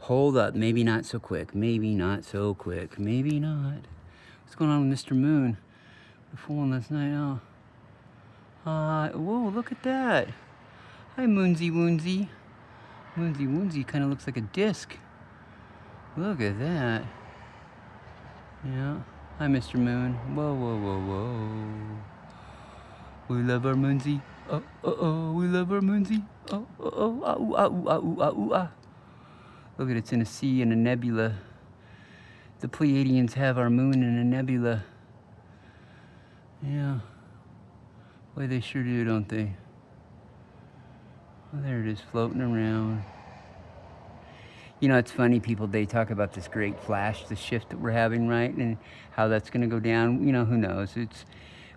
Hold up, maybe not so quick, maybe not so quick, maybe not. What's going on with Mr. Moon? The full one last night, oh. Whoa, look at that. Hi, Moonsy Woonsy. Moonsy Woonsy kind of looks like a disc. Look at that. Yeah. Hi, Mr. Moon. Whoa, whoa, whoa, whoa. We love our Moonsy. Oh, oh, oh, we love our Moonsy. Oh, oh, oh, ah, ooh, ah, ooh, ah, ooh, ah, ooh, ah. Look at it, it's in a sea in a nebula. The Pleiadians have our moon in a nebula. Yeah. Boy, they sure do, don't they? Well, there it is, floating around. You know, it's funny, people, they talk about this great flash, the shift that we're having, right? And how that's going to go down. You know, who knows?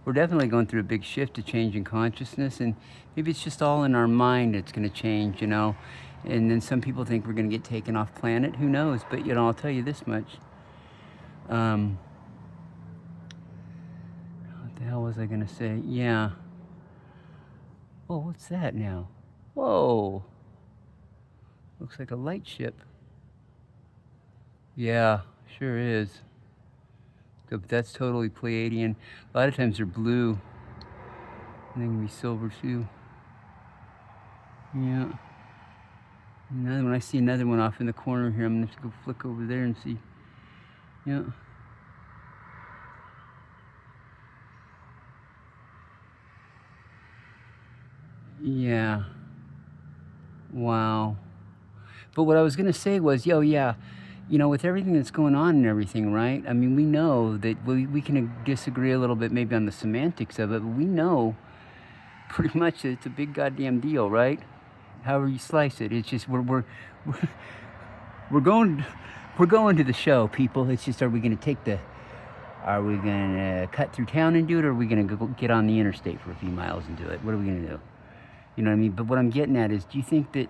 We're definitely going through a big shift, a change in consciousness, and maybe it's just all in our mind it's going to change, you know? And then some people think we're going to get taken off planet. Who knows? But, you know, I'll tell you this much. What the hell was I going to say? Yeah. Oh, what's that now? Whoa. Looks like a lightship. Yeah, sure is. But that's totally Pleiadian. A lot of times they're blue. And they can be silver too. Yeah. Another one. I see another one off in the corner here. I'm gonna have to go flick over there and see. Yeah. Yeah. Wow. But what I was gonna say was, yeah, you know, with everything that's going on and everything, right? I mean, we know that we can disagree a little bit maybe on the semantics of it, but we know pretty much that it's a big goddamn deal, right? However you slice it, it's just we're going to the show, people. It's just, are we gonna cut through town and do it, or are we gonna go get on the interstate for a few miles and do it? What are we gonna do? You know what I mean? But what I'm getting at is, do you think that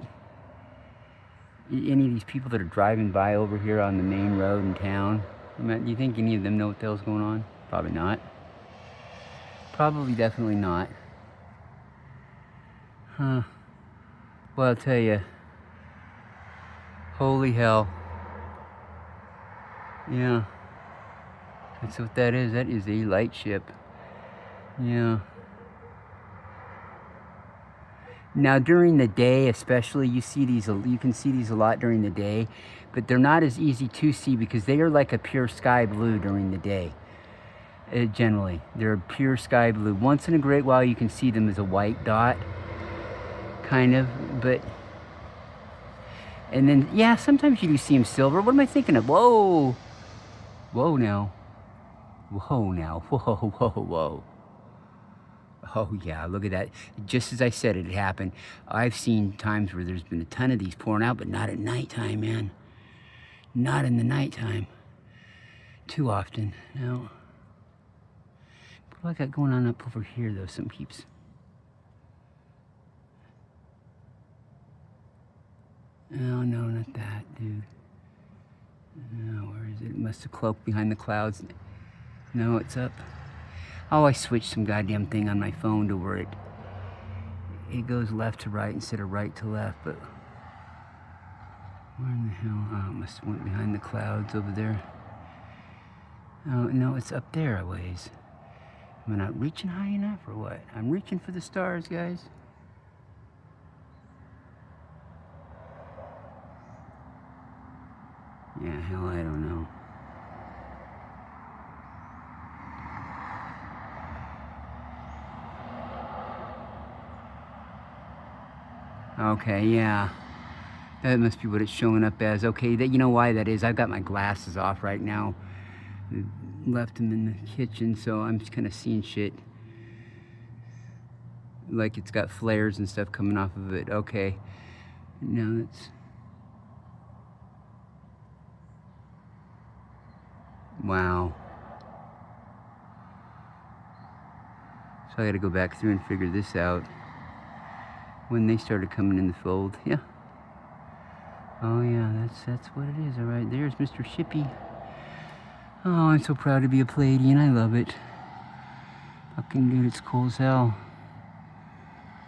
any of these people that are driving by over here on the main road in town, do you think any of them know what the hell's going on? Probably not. Probably definitely not. Huh. Well, I'll tell you. Holy hell. Yeah. That's what that is. That is a lightship. Yeah. Now during the day, especially, you can see these a lot during the day, but they're not as easy to see because they are like a pure sky blue during the day. Generally, they're pure sky blue. Once in a great while, you can see them as a white dot, kind of, but. And then, yeah, sometimes you do see them silver. What am I thinking of? Whoa. Whoa now. Whoa now. Whoa, whoa, whoa. Oh, yeah, look at that. Just as I said it happened. I've seen times where there's been a ton of these pouring out, but not at nighttime, man. Not in the nighttime. Too often. No. What do I got going on up over here, though? Some keeps. Oh, no, not that, dude. No, where is it? It must have cloaked behind the clouds. No, it's up. Oh, I switched some goddamn thing on my phone to where it goes left to right instead of right to left, but where in the hell? Oh, it must have went behind the clouds over there. Oh, no, it's up there a ways. Am I not reaching high enough or what? I'm reaching for the stars, guys. Yeah, hell, I don't know. Okay, yeah. That must be what it's showing up as. Okay, you know why that is? I've got my glasses off right now. Left them in the kitchen, so I'm just kind of seeing shit. Like it's got flares and stuff coming off of it. Okay. Now it's... Wow. So I gotta go back through and figure this out. When they started coming in the fold, yeah. Oh yeah, that's what it is. All right, there's Mr. Shippy. Oh, I'm so proud to be a Pleiadian. I love it. Fucking dude, it's cool as hell.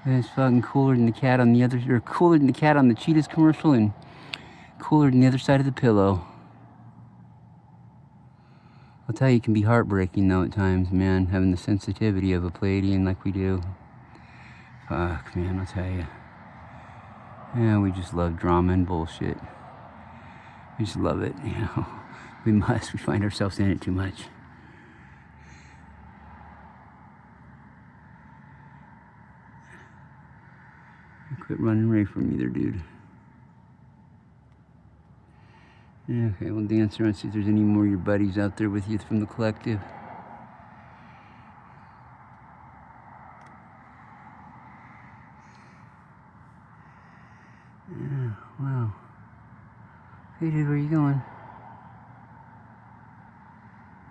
It's fucking cooler than the cat on the other, or cooler than the cat on the Cheetahs commercial, and Cooler than the other side of the pillow. I'll tell you, it can be heartbreaking though at times, man, having the sensitivity of a Pleiadian like we do. Fuck, man, I'll tell you. Yeah, we just love drama and bullshit. We just love it, you know. We must. We find ourselves in it too much. Quit running away from me there, dude. Yeah, okay, we'll dance around, see if there's any more of your buddies out there with you from the collective. Yeah, wow. Hey, dude, where you going?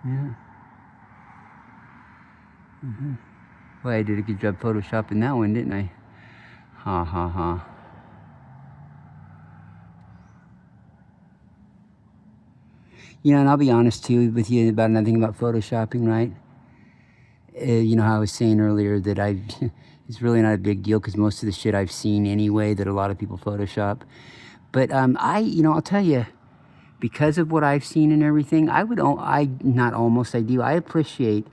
Yeah. Well, I did a good job photoshopping that one, didn't I? Ha ha ha. You know, and I'll be honest too with you about another thing about photoshopping, right? You know how I was saying earlier that it's really not a big deal because most of the shit I've seen anyway that a lot of people Photoshop. But you know, I'll tell you, because of what I've seen and everything, I appreciate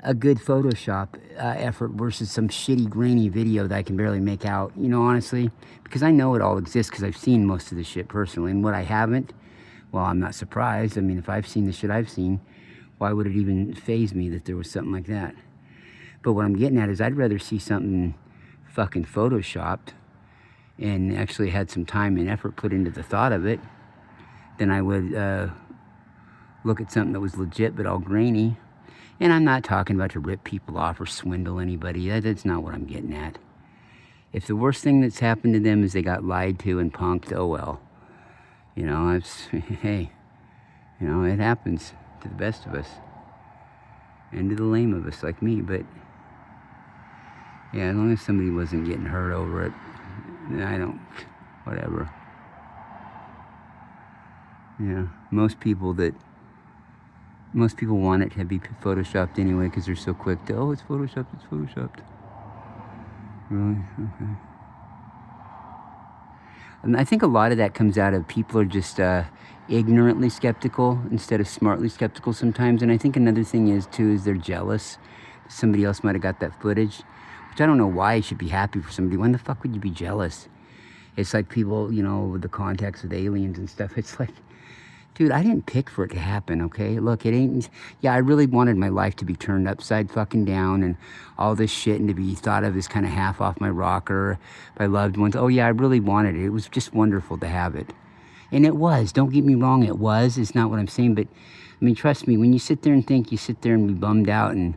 a good Photoshop effort versus some shitty grainy video that I can barely make out, you know, honestly, because I know it all exists because I've seen most of the shit personally, and what I haven't, well, I'm not surprised. I mean, if I've seen the shit I've seen, why would it even faze me that there was something like that? But what I'm getting at is I'd rather see something fucking photoshopped and actually had some time and effort put into the thought of it than I would look at something that was legit but all grainy. And I'm not talking about to rip people off or swindle anybody. That's not what I'm getting at. If the worst thing that's happened to them is they got lied to and punked, oh well. You know, hey, you know, it happens to the best of us. And to the lame of us like me, but yeah, as long as somebody wasn't getting hurt over it, I don't, whatever. Yeah, most people want it to be photoshopped anyway because they're so quick to, oh, it's photoshopped, it's photoshopped. Really? Okay. And I think a lot of that comes out of people are just ignorantly skeptical instead of smartly skeptical sometimes. And I think another thing is they're jealous. Somebody else might have got that footage, which I don't know why you should be happy for somebody. When the fuck would you be jealous? It's like people, you know, with the contacts with aliens and stuff. It's like, dude, I didn't pick for it to happen, okay? Look, it ain't, yeah, I really wanted my life to be turned upside fucking down and all this shit and to be thought of as kind of half off my rocker by loved ones. Oh yeah, I really wanted it. It was just wonderful to have it. And it was, don't get me wrong, it was. It's not what I'm saying, but I mean, trust me, when you sit there and think, you sit there and be bummed out and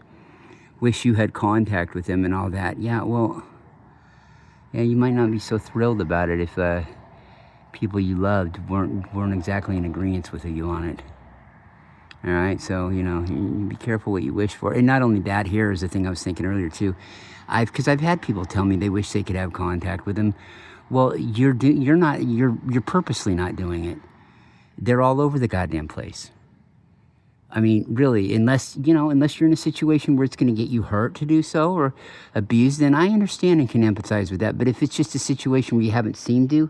wish you had contact with them and all that. Yeah, well, yeah, you might not be so thrilled about it if people you loved weren't exactly in agreement with you on it. All right, so you know, you be careful what you wish for. And not only that, here is the thing I was thinking earlier too. Because I've had people tell me they wish they could have contact with them. Well, you're purposely not doing it. They're all over the goddamn place. I mean, really, unless you're in a situation where it's going to get you hurt to do so or abused, then I understand and can empathize with that. But if it's just a situation where you haven't seemed to,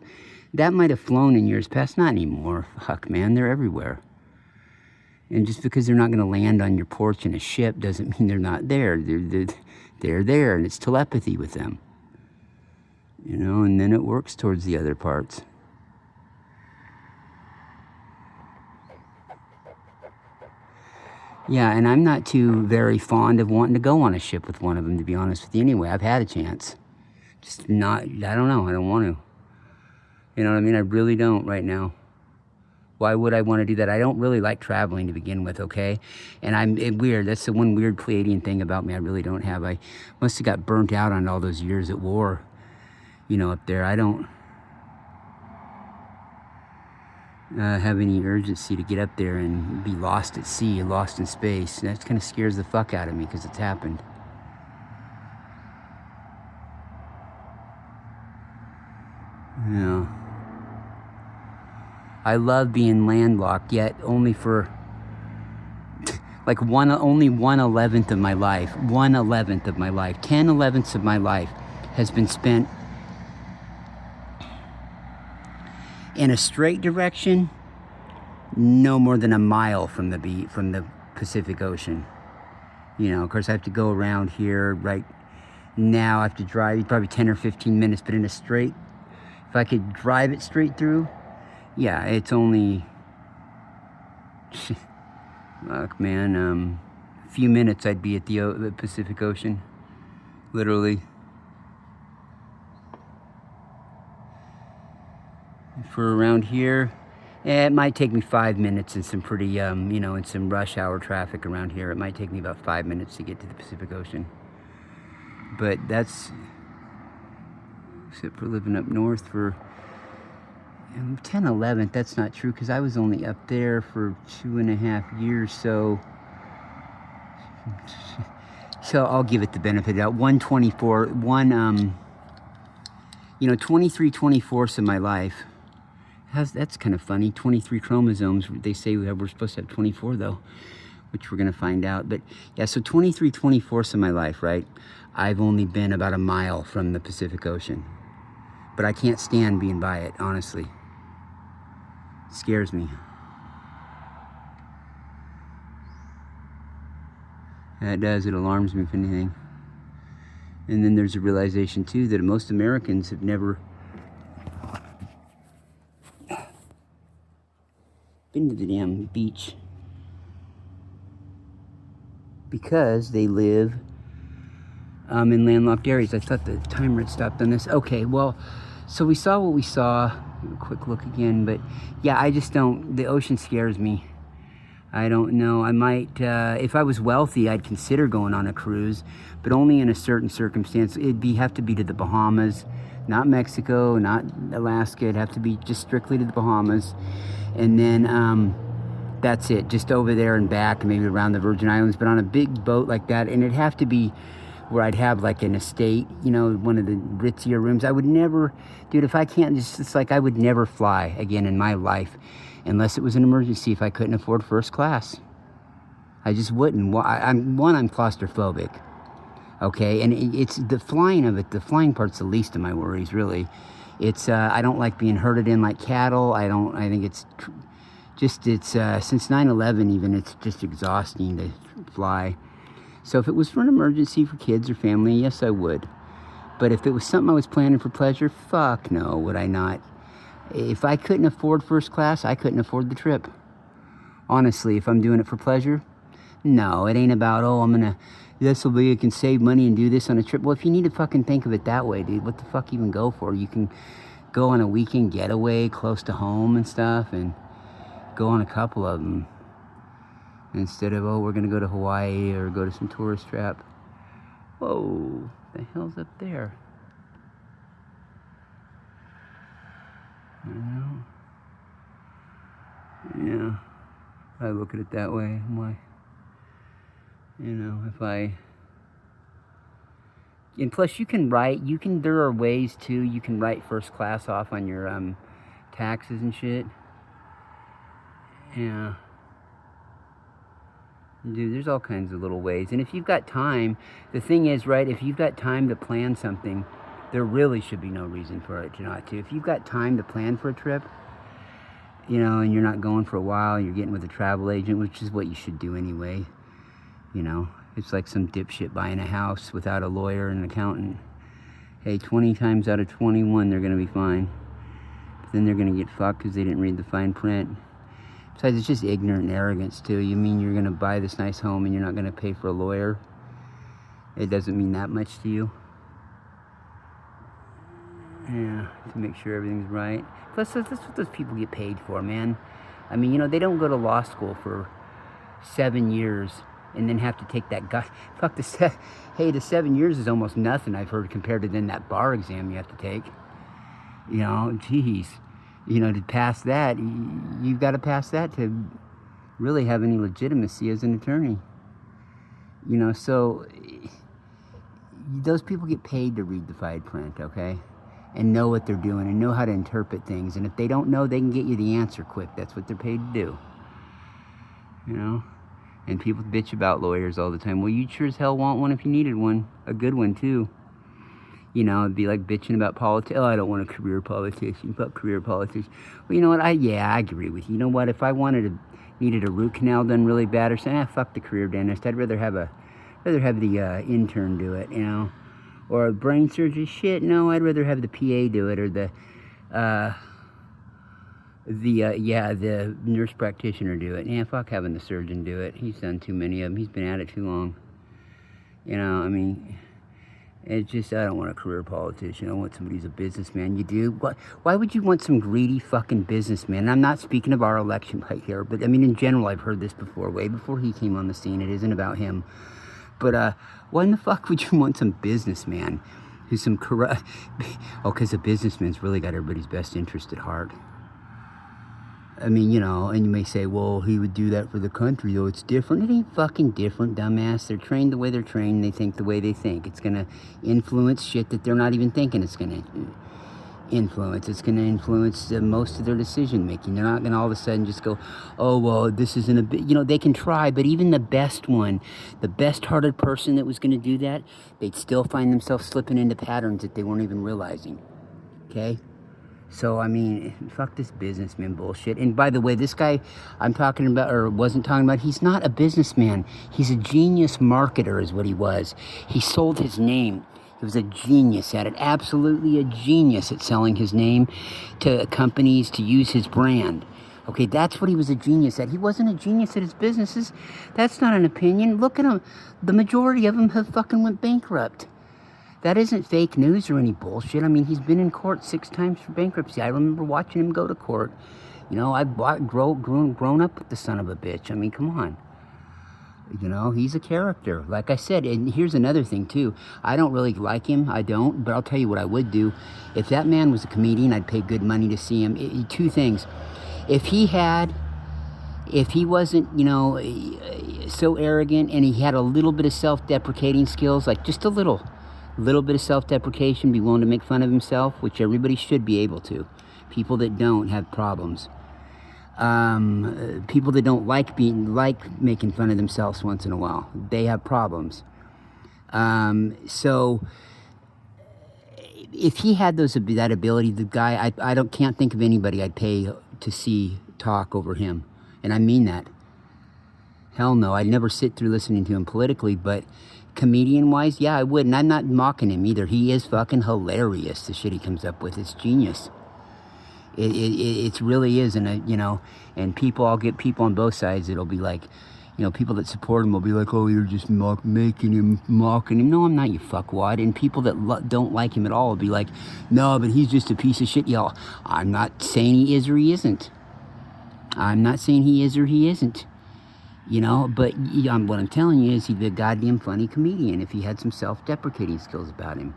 that might have flown in years past. Not anymore. Fuck, man, they're everywhere. And just because they're not going to land on your porch in a ship doesn't mean they're not there. They're there, and it's telepathy with them. You know, and then it works towards the other parts. Yeah, and I'm not too very fond of wanting to go on a ship with one of them, to be honest with you. Anyway, I've had a chance. Just not, I don't know, I don't want to. You know what I mean? I really don't right now. Why would I want to do that? I don't really like traveling to begin with, okay? And weird. That's the one weird Pleiadian thing about me I really don't have. I must have got burnt out on all those years at war, you know, up there. I don't have any urgency to get up there and be lost at sea, lost in space. That kind of scares the fuck out of me because it's happened. Yeah. I love being landlocked, yet only for like only 1/11 of my life. 1/11 of my life. 10/11ths of my life has been spent in a straight direction, no more than a mile from the Pacific Ocean. You know, of course I have to go around here right now. I have to drive probably 10 or 15 minutes, but in a straight, if I could drive it straight through, yeah, it's only, look, man, a few minutes I'd be at the Pacific Ocean, literally. For around here, it might take me 5 minutes in some pretty, you know, in some rush hour traffic around here. It might take me about 5 minutes to get to the Pacific Ocean. But that's, except for living up north for 10, 11, that's not true, because I was only up there for 2.5 years, so I'll give it the benefit of the doubt. 1/24, you know, 23/24 of my life. That's kind of funny. 23 chromosomes. They say we're supposed to have 24 though, which we're gonna find out. But yeah, so 23/24 of my life, right? I've only been about a mile from the Pacific Ocean, but I can't stand being by it. Honestly, it scares me. It does. It alarms me, if anything. And then there's a realization too that most Americans have never been to the damn beach because they live in landlocked areas. I thought the timer had stopped on this. Okay, well, so we saw what we saw. A quick look again, but yeah, I just don't, the ocean scares me. I don't know. I might, if I was wealthy, I'd consider going on a cruise, but only in a certain circumstance. It'd have to be to the Bahamas, not Mexico, not Alaska. It'd have to be just strictly to the Bahamas. And then that's it, just over there and back, maybe around the Virgin Islands, but on a big boat like that. And it'd have to be where I'd have like an estate, you know, one of the ritzier rooms. I would never, dude, if I can't just, it's like I would never fly again in my life unless it was an emergency, if I couldn't afford first class. I just wouldn't. I'm claustrophobic, okay? And it's the flying of it, the flying part's the least of my worries, really. It's, I don't like being herded in like cattle. I think it's just, since 9/11 even, it's just exhausting to fly. So if it was for an emergency for kids or family, yes, I would. But if it was something I was planning for pleasure, fuck no, would I not. If I couldn't afford first class, I couldn't afford the trip. Honestly, if I'm doing it for pleasure, no, it ain't about, oh, this will be, I can save money and do this on a trip. Well, if you need to fucking think of it that way, dude, what the fuck even go for? You can go on a weekend getaway close to home and stuff, and go on a couple of them. Instead of, oh, we're gonna go to Hawaii or go to some tourist trap. Whoa, the hell's up there? I don't know. Yeah, I look at it that way. Why? You know, if I, and plus you can write, there are ways too, you can write first class off on your taxes and shit. Yeah. Dude, there's all kinds of little ways. And if you've got time, the thing is, right, if you've got time to plan something, there really should be no reason for it to not to. If you've got time to plan for a trip, you know, and you're not going for a while, you're getting with a travel agent, which is what you should do anyway. You know, it's like some dipshit buying a house without a lawyer and an accountant. Hey, 20 times out of 21, they're going to be fine. But then they're going to get fucked because they didn't read the fine print. Besides, it's just ignorant arrogance, too. You mean you're going to buy this nice home and you're not going to pay for a lawyer? It doesn't mean that much to you. Yeah, to make sure everything's right. Plus, that's what those people get paid for, man. I mean, you know, they don't go to law school for 7 years and then have to take that fuck hey, the 7 years is almost nothing, I've heard, compared to then that bar exam you have to take. You know, geez. You know, to pass that, you've got to pass that to really have any legitimacy as an attorney. You know, so those people get paid to read the fine print, okay? And know what they're doing and know how to interpret things. And if they don't know, they can get you the answer quick. That's what they're paid to do. You know? And people bitch about lawyers all the time. Well, you sure as hell want one if you needed one. A good one, too. You know, it'd be like bitching about politics. Oh, I don't want a career politician. Fuck career politicians. Well, you know what? I agree with you. You know what? If I needed a root canal done really bad or something, fuck the career dentist. I'd rather have the intern do it, you know, or a brain surgery. Shit, no, I'd rather have the PA do it, or the nurse practitioner do it. Yeah, fuck having the surgeon do it. He's done too many of them. He's been at it too long. You know, I mean, it's just, I don't want a career politician. I want somebody who's a businessman. You do? Why would you want some greedy fucking businessman? And I'm not speaking of our election right here, but I mean, in general, I've heard this before, way before he came on the scene. It isn't about him. But why in the fuck would you want some businessman who's some corrupt... Oh, because a businessman's really got everybody's best interest at heart. I mean, you know, and you may say, well, he would do that for the country, though it's different. It ain't fucking different, dumbass. They're trained the way they're trained, they think the way they think. It's going to influence shit that they're not even thinking it's going to influence. It's going to influence most of their decision making. They're not going to all of a sudden just go, oh, well, this isn't a bit, you know, they can try, but even the best one, the best hearted person that was going to do that, they'd still find themselves slipping into patterns that they weren't even realizing. Okay? So, I mean, fuck this businessman bullshit. And by the way, this guy I'm talking about, or wasn't talking about, he's not a businessman. He's a genius marketer is what he was. He sold his name. He was a genius at it. Absolutely a genius at selling his name to companies to use his brand. Okay, that's what he was a genius at. He wasn't a genius at his businesses. That's not an opinion. Look at him. The majority of them have fucking went bankrupt. That isn't fake news or any bullshit. I mean, he's been in court 6 times for bankruptcy. I remember watching him go to court. You know, I've grown up with the son of a bitch. I mean, come on. You know, he's a character. Like I said, and here's another thing, too. I don't really like him. I don't. But I'll tell you what I would do. If that man was a comedian, I'd pay good money to see him. 2 things. If he wasn't, you know, so arrogant and he had a little bit of self-deprecating skills, like just a little bit of self-deprecation, be willing to make fun of himself, which everybody should be able to. People that don't have problems. People that don't like making fun of themselves once in a while, they have problems. So if he had that ability, the guy, can't think of anybody I'd pay to see talk over him, and I mean that. Hell no, I'd never sit through listening to him politically, but comedian-wise, yeah, I would. And I'm not mocking him either. He is fucking hilarious, the shit he comes up with. It's genius. It really is. And, you know, and I'll get people on both sides that'll be like, you know, people that support him will be like, oh, you're just mocking him. No, I'm not, you fuckwad. And people that don't like him at all will be like, no, but he's just a piece of shit. Y'all, I'm not saying he is or he isn't. I'm not saying he is or he isn't. You know, but what I'm telling you is he'd be a goddamn funny comedian if he had some self-deprecating skills about him.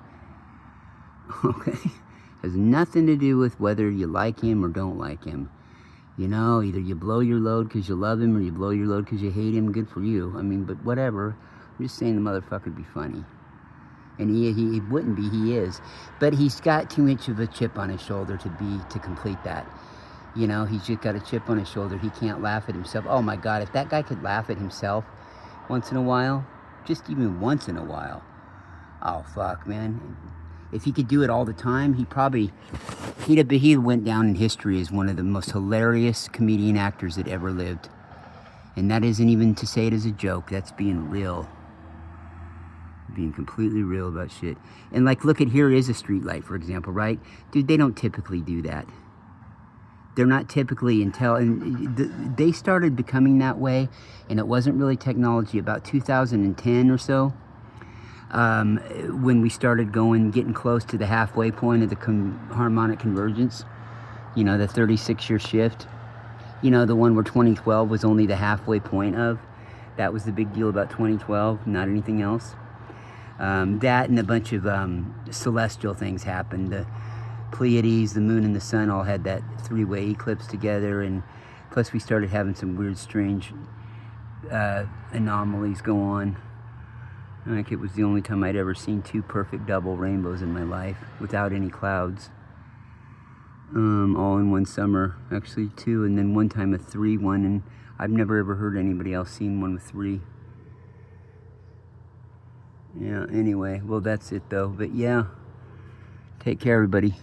Okay? Has nothing to do with whether you like him or don't like him. You know, either you blow your load because you love him or you blow your load because you hate him. Good for you. I mean, but whatever. I'm just saying the motherfucker would be funny. And he wouldn't be. He is. But he's got too much of a chip on his shoulder to complete that. You know, he's just got a chip on his shoulder. He can't laugh at himself. Oh, my God, if that guy could laugh at himself once in a while, just even once in a while, oh, fuck, man. If he could do it all the time, he went down in history as one of the most hilarious comedian actors that ever lived. And that isn't even to say it as a joke. That's being real. Being completely real about shit. And, like, look at, here is a street light, for example, right? Dude, they don't typically do that. They're not typically they started becoming that way, and it wasn't really technology about 2010 or so, when we started getting close to the halfway point of the harmonic convergence, you know, the 36-year shift, you know, the one where 2012 was only the halfway point of. That was the big deal about 2012, not anything else. That and a bunch of celestial things happened. The Pleiades, the moon and the sun all had that 3-way eclipse together, and plus we started having some weird, strange anomalies go on. Like, it was the only time I'd ever seen 2 perfect double rainbows in my life without any clouds. All in one summer, actually 2, and then one time a 3 one, and I've never ever heard anybody else seen one with 3. Yeah, anyway, well, that's it though. But yeah, Take care, everybody.